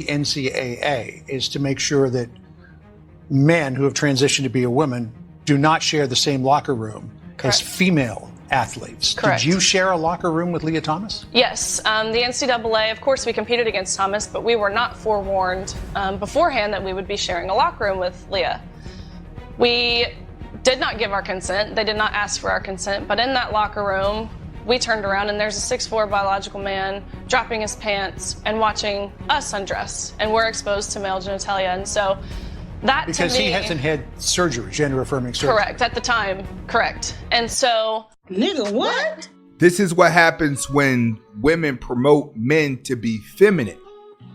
the NCAA is to make sure that men who have transitioned to be a woman do not share the same locker room as female athletes. Correct. Did you share a locker room with Lia Thomas? Yes, the NCAA, of course, we competed against Thomas, but we were not forewarned beforehand that we would be sharing a locker room with Lia. We did not give our consent. They did not ask for our consent, but in that locker room, we turned around and there's a 6'4" biological man dropping his pants and watching us undress, and we're exposed to male genitalia. And so that, because to me, he hasn't had surgery, gender-affirming surgery. correct, at the time, correct. And so, Nigga, what? This is what happens when women promote men to be feminine.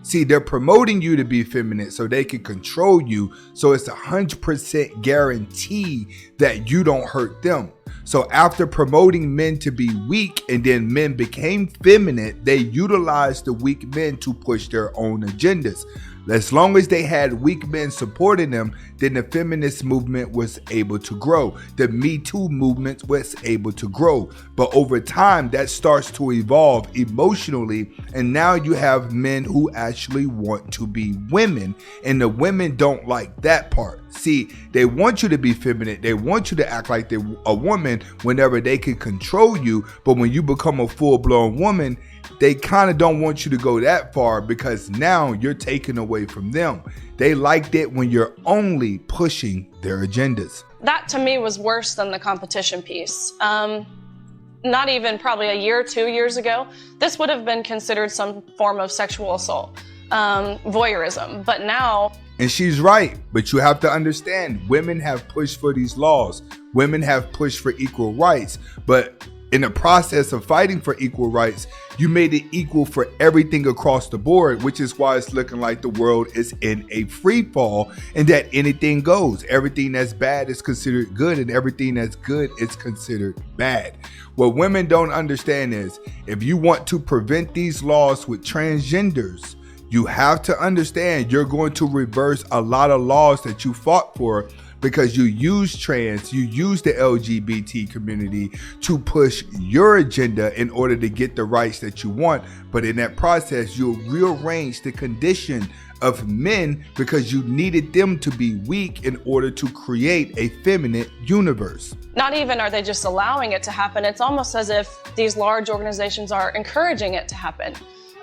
See, they're promoting you to be feminine so they can control you. So it's 100% guarantee that you don't hurt them. So after promoting men to be weak and then men became feminine, they utilized the weak men to push their own agendas. As long as they had weak men supporting them, then the feminist movement was able to grow. The Me Too movement was able to grow. But over time, that starts to evolve emotionally. And now you have men who actually want to be women. And the women don't like that part. See, they want you to be feminine. They want you to act like they're a woman whenever they can control you. But when you become a full-blown woman, they kind of don't want you to go that far because now you're taken away from them. They liked it when you're only pushing their agendas. that to me was worse than the competition piece. Not even probably a year or 2 years ago, this would have been considered some form of sexual assault, voyeurism. But now... And she's right, but you have to understand, women have pushed for these laws. Women have pushed for equal rights, but in the process of fighting for equal rights, you made it equal for everything across the board, which is why it's looking like the world is in a free fall and that anything goes. Everything that's bad is considered good and everything that's good is considered bad. What women don't understand is if you want to prevent these laws with transgenders, you have to understand you're going to reverse a lot of laws that you fought for because you use trans, you use the LGBT community to push your agenda in order to get the rights that you want. But in that process, you'll rearrange the condition of men because you needed them to be weak in order to create a feminine universe. Not even are they just allowing it to happen, it's almost as if these large organizations are encouraging it to happen.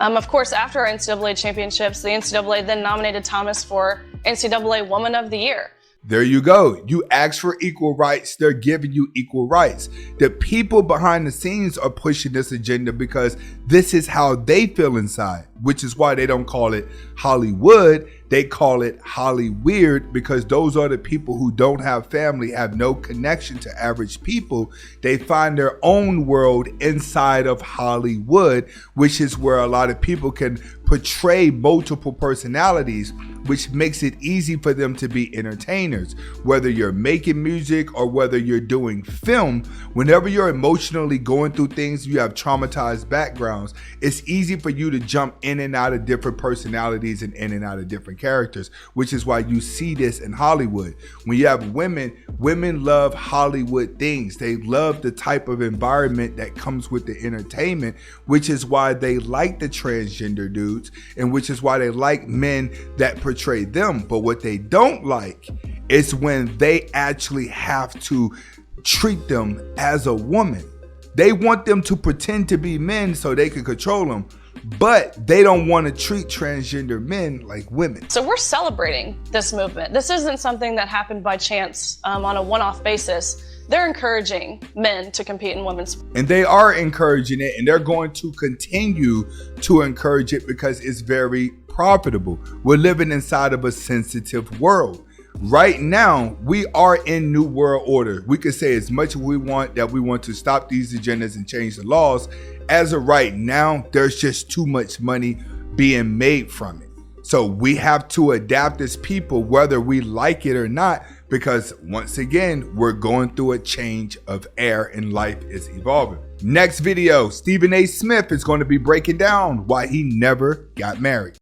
Of course, after our NCAA championships, the NCAA then nominated Thomas for NCAA Woman of the Year. There you go. You ask for equal rights, they're giving you equal rights. The people behind the scenes are pushing this agenda because this is how they feel inside, which is why they don't call it Hollywood. They call it Hollyweird because those are the people who don't have family, have no connection to average people. They find their own world inside of Hollywood, which is where a lot of people can portray multiple personalities, which makes it easy for them to be entertainers. Whether you're making music or whether you're doing film, whenever you're emotionally going through things, you have traumatized backgrounds, it's easy for you to jump in and out of different personalities and in and out of different characters, which is why you see this in Hollywood. When you have women love Hollywood things. They love the type of environment that comes with the entertainment, which is why they like the transgender dudes and which is why they like men that portray them. But what they don't like is when they actually have to treat them as a woman. They want them to pretend to be men so they can control them, but they don't want to treat transgender men like women. So we're celebrating this movement. This isn't something that happened by chance on a one-off basis. They're encouraging men to compete in women's sports. And they are encouraging it, and they're going to continue to encourage it because it's very profitable. We're living inside of a sensitive world. Right now, we are in New World Order. We could say as much as we want that we want to stop these agendas and change the laws. As of right now, there's just too much money being made from it. So we have to adapt as people, whether we like it or not, because once again, we're going through a change of air and life is evolving. Next video, Stephen A. Smith is going to be breaking down why he never got married.